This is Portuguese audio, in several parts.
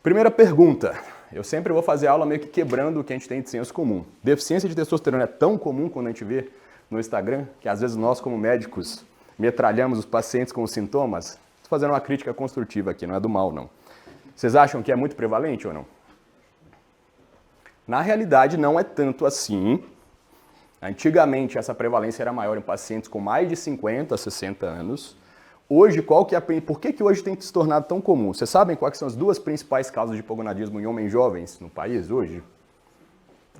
Primeira pergunta. Eu sempre vou fazer aula meio que quebrando o que a gente tem de senso comum. Deficiência de testosterona é tão comum quando a gente vê no Instagram, que às vezes nós, como médicos, metralhamos os pacientes com os sintomas. Estou fazendo uma crítica construtiva aqui, não é do mal, não. Vocês acham que é muito prevalente ou não? Na realidade, não é tanto assim. Antigamente, essa prevalência era maior em pacientes com mais de 50, 60 anos. Hoje, por que hoje tem se tornado tão comum? Vocês sabem quais são as duas principais causas de hipogonadismo em homens jovens no país hoje?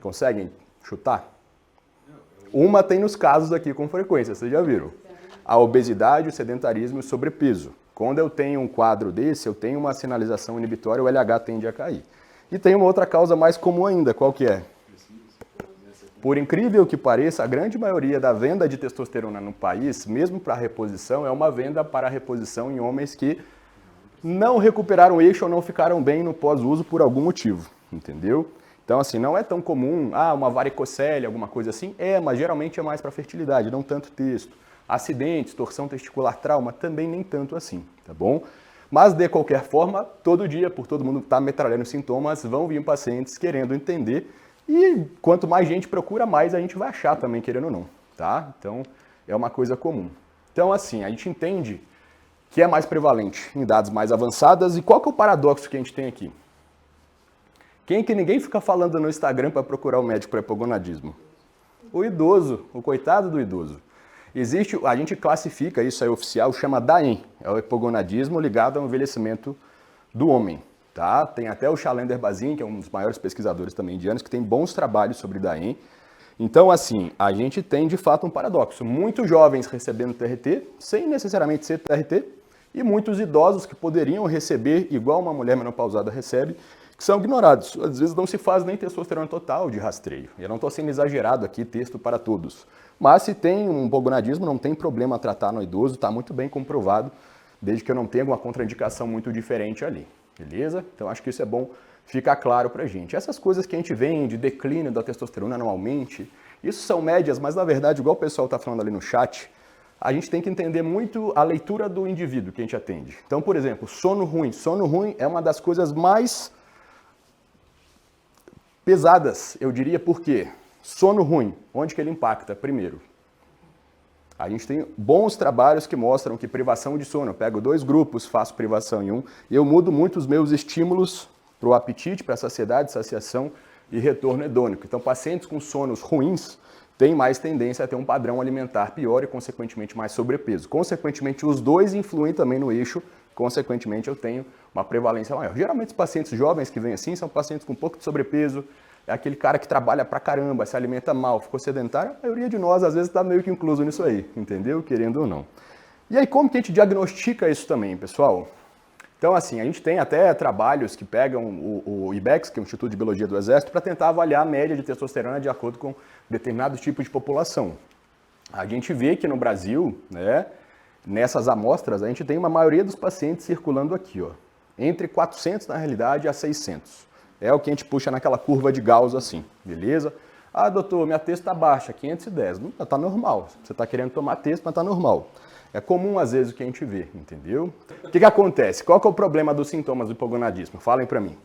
Conseguem chutar? Uma tem nos casos aqui com frequência, vocês já viram. A obesidade, o sedentarismo e o sobrepeso. Quando eu tenho um quadro desse, eu tenho uma sinalização inibitória, o LH tende a cair. E tem uma outra causa mais comum ainda, qual que é? Por incrível que pareça, a grande maioria da venda de testosterona no país, mesmo para reposição, é uma venda para reposição em homens que não recuperaram o eixo ou não ficaram bem no pós-uso por algum motivo, entendeu? Então, assim, não é tão comum, uma varicocele, alguma coisa assim, mas geralmente é mais para fertilidade, não tanto testo. Acidentes, torção testicular, trauma, também nem tanto assim, tá bom? Mas, de qualquer forma, todo dia, por todo mundo estar metralhando sintomas, vão vir pacientes querendo entender. E quanto mais gente procura, mais a gente vai achar também, querendo ou não, tá? Então, é uma coisa comum. Então, assim, a gente entende que é mais prevalente em idades mais avançadas. E qual que é o paradoxo que a gente tem aqui? Quem que ninguém fica falando no Instagram para procurar o médico para hipogonadismo? O idoso, o coitado do idoso. A gente classifica, isso é oficial, chama DAEM, é o hipogonadismo ligado ao envelhecimento do homem. Tá? Tem até o Chalender Bazin, que é um dos maiores pesquisadores também indianos, que tem bons trabalhos sobre DAEM. Então, assim, a gente tem de fato um paradoxo. Muitos jovens recebendo TRT, sem necessariamente ser TRT, e muitos idosos que poderiam receber, igual uma mulher menopausada recebe, que são ignorados. Às vezes não se faz nem testosterona total de rastreio. Eu não estou sendo exagerado aqui, texto para todos. Mas se tem um hipogonadismo, não tem problema tratar no idoso, está muito bem comprovado, desde que eu não tenha uma contraindicação muito diferente ali. Beleza? Então acho que isso é bom ficar claro pra gente. Essas coisas que a gente vê de declínio da testosterona anualmente, isso são médias, mas na verdade, igual o pessoal está falando ali no chat, a gente tem que entender muito a leitura do indivíduo que a gente atende. Então, por exemplo, sono ruim. Sono ruim é uma das coisas mais pesadas, eu diria, por quê? Sono ruim, onde que ele impacta? Primeiro, a gente tem bons trabalhos que mostram que privação de sono, eu pego 2 grupos, faço privação em um, e eu mudo muito os meus estímulos para o apetite, para a saciedade, saciação e retorno hedônico. Então, pacientes com sonos ruins têm mais tendência a ter um padrão alimentar pior e, consequentemente, mais sobrepeso. Consequentemente, os dois influem também no eixo, consequentemente, eu tenho uma prevalência maior. Geralmente, os pacientes jovens que vêm assim são pacientes com um pouco de sobrepeso, é aquele cara que trabalha pra caramba, se alimenta mal, ficou sedentário, a maioria de nós às vezes está meio que incluso nisso aí, entendeu? Querendo ou não. E aí como que a gente diagnostica isso também, pessoal? Então assim, a gente tem até trabalhos que pegam o IBEX, que é o Instituto de Biologia do Exército, para tentar avaliar a média de testosterona de acordo com determinados tipos de população. A gente vê que no Brasil, né, nessas amostras, a gente tem uma maioria dos pacientes circulando aqui, ó, entre 400 na realidade a 600. É o que a gente puxa naquela curva de Gauss assim, beleza? Ah, doutor, minha testo está baixa, 510. Não, tá normal. Você está querendo tomar testo, mas está normal. É comum, às vezes, o que a gente vê, entendeu? O que acontece? Qual que é o problema dos sintomas do hipogonadismo? Falem para mim.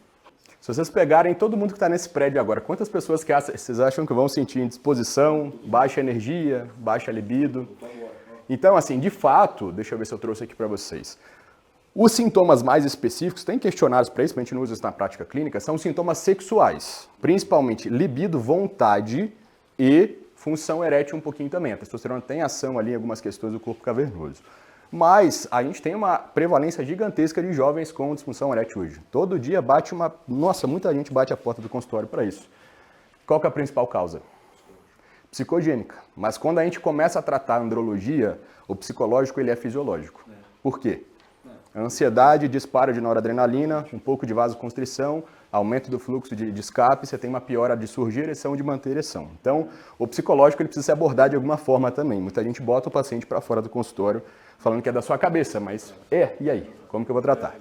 Se vocês pegarem todo mundo que está nesse prédio agora, quantas pessoas que vocês acham que vão sentir indisposição, baixa energia, baixa libido? Então, assim, de fato, deixa eu ver se eu trouxe aqui para vocês. Os sintomas mais específicos, tem questionários para isso, mas a gente não usa isso na prática clínica, são sintomas sexuais, principalmente libido, vontade e função erétil um pouquinho também. A testosterona tem ação ali em algumas questões do corpo cavernoso. Mas a gente tem uma prevalência gigantesca de jovens com disfunção erétil hoje. Todo dia bate uma... Nossa, muita gente bate a porta do consultório para isso. Qual que é a principal causa? Psicogênica. Mas quando a gente começa a tratar a andrologia, o psicológico ele é fisiológico. Por quê? Ansiedade, disparo de noradrenalina, um pouco de vasoconstrição, aumento do fluxo de escape, você tem uma piora de surgir ereção e de manter ereção. Então, o psicológico ele precisa ser abordado de alguma forma também. Muita gente bota o paciente para fora do consultório falando que é da sua cabeça, mas e aí? Como que eu vou tratar?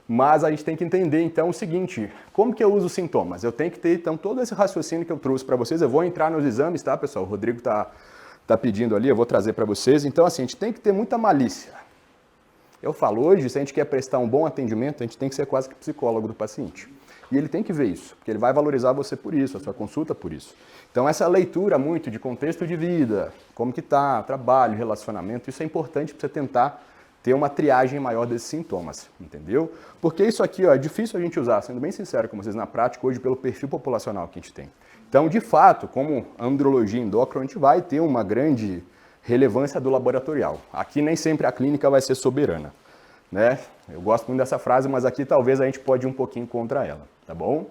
Mas a gente tem que entender, então, o seguinte, como que eu uso os sintomas? Eu tenho que ter, então, todo esse raciocínio que eu trouxe para vocês. Eu vou entrar nos exames, tá, pessoal? O Rodrigo tá pedindo ali, eu vou trazer para vocês. Então, assim, a gente tem que ter muita malícia. Eu falo, hoje, se a gente quer prestar um bom atendimento, a gente tem que ser quase que psicólogo do paciente. E ele tem que ver isso, porque ele vai valorizar você por isso, a sua consulta por isso. Então essa leitura muito de contexto de vida, como que tá, trabalho, relacionamento, isso é importante para você tentar ter uma triagem maior desses sintomas, entendeu? Porque isso aqui ó, é difícil a gente usar, sendo bem sincero com vocês, na prática hoje pelo perfil populacional que a gente tem. Então, de fato, como andrologia endócrina, a gente vai ter uma grande relevância do laboratorial. Aqui nem sempre a clínica vai ser soberana, né? Eu gosto muito dessa frase, mas aqui talvez a gente pode ir um pouquinho contra ela, tá bom?